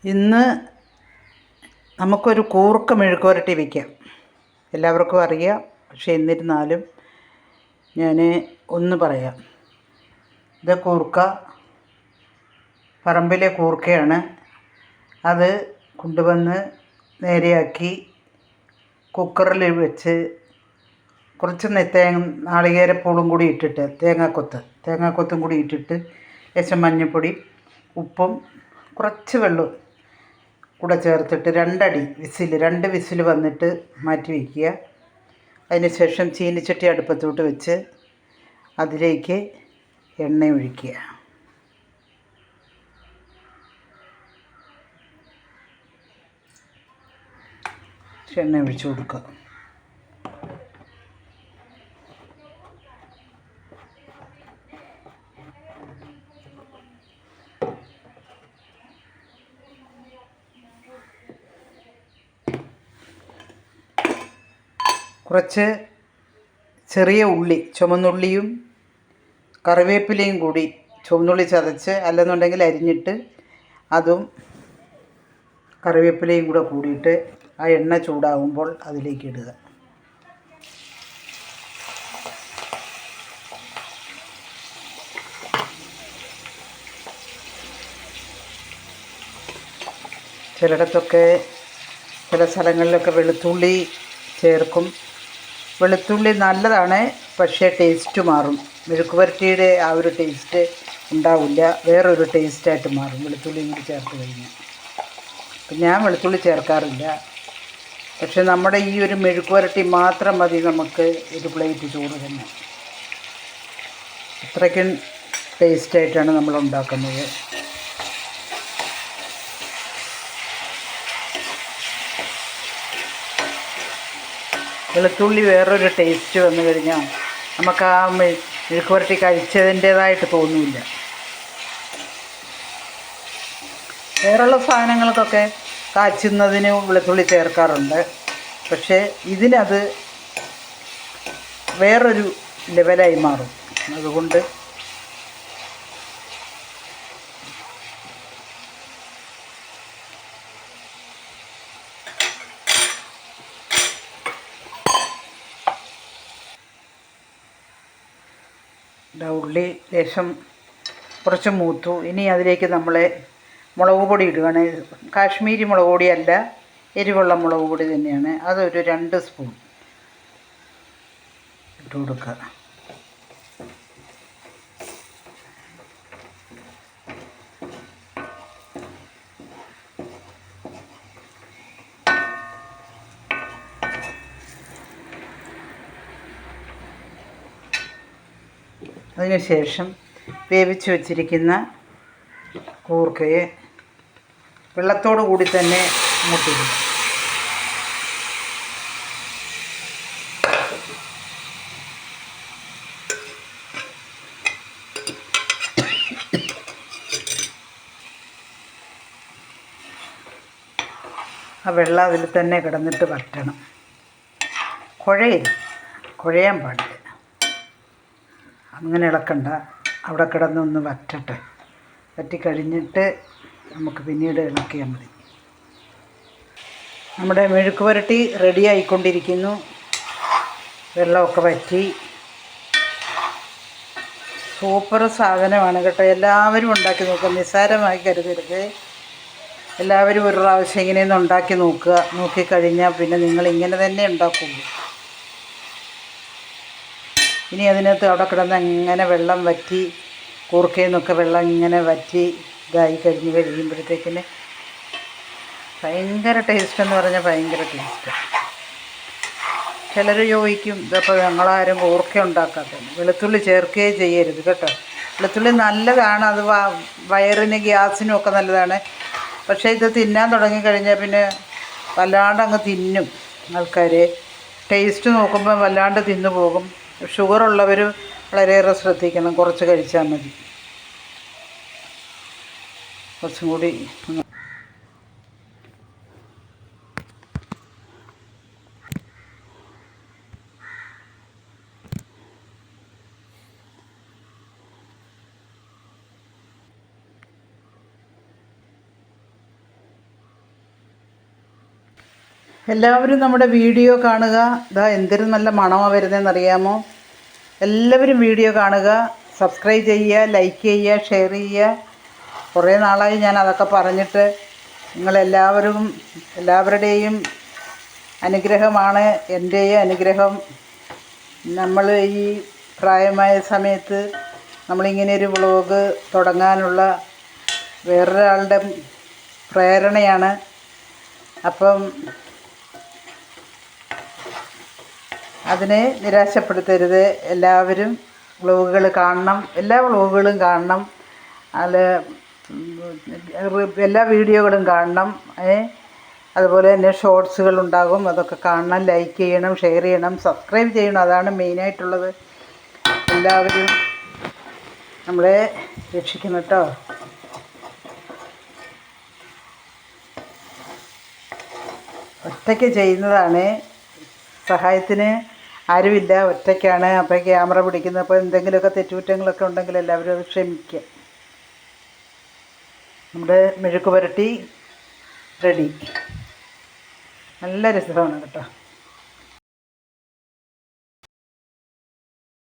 ഇന്ന് നമുക്കൊരു കൂർക്ക മെഴുക്കുവരട്ടി വയ്ക്കാം. എല്ലാവർക്കും അറിയാം, പക്ഷേ എന്നിരുന്നാലും ഞാൻ ഒന്ന് പറയാം. ഇത് കൂർക്ക, പറമ്പിലെ കൂർക്കയാണ്. അത് കൊണ്ടുവന്ന് നേരെയാക്കി കുക്കറിൽ വെച്ച് കുറച്ച് നാളികേരപ്പൂളും കൂടി ഇട്ടിട്ട് തേങ്ങാക്കൊത്തും കൂടി ഇട്ടിട്ട് ലേശം മഞ്ഞൾപ്പൊടി, ഉപ്പും കുറച്ച് വെള്ളവും കൂടെ ചേർത്തിട്ട് രണ്ട് വിസിൽ വന്നിട്ട് മാറ്റി വയ്ക്കുക. അതിന് ശേഷം ചീനിച്ചട്ടി അടുപ്പത്തോട്ട് വെച്ച് അതിലേക്ക് എണ്ണ ഒഴിക്കുക. എണ്ണ ഒഴിച്ച് കൊടുക്കുക. കുറച്ച് ചെറിയ ഉള്ളി, ചുമന്നുള്ളിയും കറിവേപ്പിലയും കൂടി, ചുവന്നുള്ളി ചതച്ച് അല്ലെന്നുണ്ടെങ്കിൽ അരിഞ്ഞിട്ട് അതും കറിവേപ്പിലയും കൂടെ കൂടിയിട്ട് ആ എണ്ണ ചൂടാകുമ്പോൾ അതിലേക്ക് ഇടുക. ചിലയിടത്തൊക്കെ ചില സ്ഥലങ്ങളിലൊക്കെ വെളുത്തുള്ളി ചേർക്കും. വെളുത്തുള്ളി നല്ലതാണ്, പക്ഷേ ടേസ്റ്റ് മാറും. മെഴുക്കുവരട്ടിയുടെ ആ ഒരു ടേസ്റ്റ് ഉണ്ടാവില്ല, വേറൊരു ടേസ്റ്റായിട്ട് മാറും വെളുത്തുള്ളിയും കൂടി ചേർത്ത് കഴിഞ്ഞാൽ. അപ്പം ഞാൻ വെളുത്തുള്ളി ചേർക്കാറില്ല. പക്ഷെ നമ്മുടെ ഈ ഒരു മെഴുക്കുവരട്ടി മാത്രം മതി നമുക്ക് ഒരു പ്ലേറ്റ് ചോറ് തന്നെ. അത്രയ്ക്കും ടേസ്റ്റായിട്ടാണ് നമ്മൾ ഉണ്ടാക്കുന്നത്. വെളുത്തുള്ളി വേറൊരു ടേസ്റ്റ് വന്നു കഴിഞ്ഞാൽ നമുക്ക് ആ മെഴുക്കുവരട്ടി കഴിച്ചതിൻ്റേതായിട്ട് തോന്നില്ല. വേറെയുള്ള സാധനങ്ങൾക്കൊക്കെ കാച്ചുന്നതിന് വെളുത്തുള്ളി ചേർക്കാറുണ്ട്, പക്ഷേ ഇതിനത് വേറൊരു ലെവലായി മാറും. അതുകൊണ്ട് ഉള്ളി ലേശം കുറച്ച് മൂത്തു. ഇനി അതിലേക്ക് നമ്മൾ മുളക് പൊടി ഇടുകയാണ്. കാശ്മീരി മുളക് പൊടിയല്ല, എരിവുള്ള മുളക് പൊടി തന്നെയാണ്. അതൊരു 2 സ്പൂൺ ഇട്ട് കൊടുക്കുക. അതിനുശേഷം വേവിച്ച് വച്ചിരിക്കുന്ന കൂർക്കയെ വെള്ളത്തോടു കൂടി തന്നെ മുട്ടിടുക. ആ വെള്ളം അതിൽ തന്നെ കിടന്നിട്ട് വറ്റണം. കുഴയാൻ പാടില്ല. അങ്ങനെ ഇളക്കണ്ട, അവിടെ കിടന്നൊന്ന് വറ്റട്ടെ. വറ്റിക്കഴിഞ്ഞിട്ട് നമുക്ക് പിന്നീട് ഇളക്കിയാൽ മതി. നമ്മുടെ മെഴുക്ക് പുരട്ടി റെഡി ആയിക്കൊണ്ടിരിക്കുന്നു. വെള്ളമൊക്കെ വറ്റി. സൂപ്പർ സാധനമാണ് കേട്ടോ. എല്ലാവരും ഉണ്ടാക്കി നോക്കുക, നിസ്സാരമായി കരുതരുത്. എല്ലാവരും ഒരു പ്രാവശ്യം ഇങ്ങനെയൊന്ന് ഉണ്ടാക്കി നോക്കുക. നോക്കിക്കഴിഞ്ഞാൽ പിന്നെ നിങ്ങൾ ഇങ്ങനെ തന്നെ ഉണ്ടാക്കുള്ളൂ. ഇനി അതിനകത്ത് അവിടെ കിടന്ന് അങ്ങനെ വെള്ളം വറ്റി, കൂർക്കയിൽ നിന്നൊക്കെ വെള്ളം ഇങ്ങനെ വറ്റി ഇതായി കഴിയുമ്പോഴത്തേക്കിന് ഭയങ്കര ടേസ്റ്റ് എന്ന് പറഞ്ഞാൽ ഭയങ്കര ടേസ്റ്റ്. ചിലർ ചോദിക്കും, ഇതപ്പോൾ ഞങ്ങളാരും കൂർക്ക ഉണ്ടാക്കാത്തത്. വെളുത്തുള്ളി ചേർക്കുകയേ ചെയ്യരുത് കേട്ടോ. വെളുത്തുള്ളി നല്ലതാണ്, അത് വയറിന് ഗ്യാസിനും ഒക്കെ നല്ലതാണ്. പക്ഷേ ഇത് തിന്നാൻ തുടങ്ങിക്കഴിഞ്ഞാൽ പിന്നെ വല്ലാണ്ട് അങ്ങ് തിന്നും ആൾക്കാർ. ടേസ്റ്റ് നോക്കുമ്പോൾ വല്ലാണ്ട് തിന്നു പോകും. ഷുഗറുള്ളവർ വളരെയേറെ ശ്രദ്ധിക്കണം, കുറച്ച് കഴിച്ചാൽ മതി. കുറച്ചും കൂടി എല്ലാവരും നമ്മുടെ വീഡിയോ കാണുക. ഇതാ എന്തൊരു നല്ല മണമാണ് വരുന്നതെന്ന് അറിയാമോ? എല്ലാവരും വീഡിയോ കാണുക, സബ്സ്ക്രൈബ് ചെയ്യുക, ലൈക്ക് ചെയ്യുക, ഷെയർ ചെയ്യുക. കുറേ നാളായി ഞാൻ അതൊക്കെ പറഞ്ഞിട്ട്. എല്ലാവരുടെയും അനുഗ്രഹമാണ് എൻ്റെയും അനുഗ്രഹം. നമ്മൾ ഈ പ്രായമായ സമയത്ത് നമ്മളിങ്ങനെയൊരു വ്ളോഗ് തുടങ്ങാനുള്ള വേറൊരാളുടെ പ്രേരണയാണ്. അപ്പം അതിനെ നിരാശപ്പെടുത്തരുത്. എല്ലാവരും വ്ളോഗുകൾ കാണണം, എല്ലാ വ്ളോഗുകളും കാണണം, എല്ലാ വീഡിയോകളും കാണണം. അതുപോലെ തന്നെ ഷോർട്സുകളുണ്ടാകും, അതൊക്കെ കാണണം, ലൈക്ക് ചെയ്യണം, ഷെയർ ചെയ്യണം, സബ്സ്ക്രൈബ് ചെയ്യണം. അതാണ് മെയിനായിട്ടുള്ളത്. എല്ലാവരും നമ്മളെ രക്ഷിക്കണം കേട്ടോ. ഒറ്റയ്ക്ക് ചെയ്യുന്നതാണ്, സഹായത്തിന് ആരുമില്ല, ഒറ്റയ്ക്കാണ്. അപ്പോൾ ക്യാമറ പിടിക്കുന്നപ്പോൾ എന്തെങ്കിലുമൊക്കെ തെറ്റുകുറ്റങ്ങളൊക്കെ ഉണ്ടെങ്കിൽ എല്ലാവരും അത് ക്ഷമിക്കുക. നമ്മുടെ മെഴുക്ക് പുരട്ടി റെഡി. നല്ല രസമാണ് കേട്ടോ.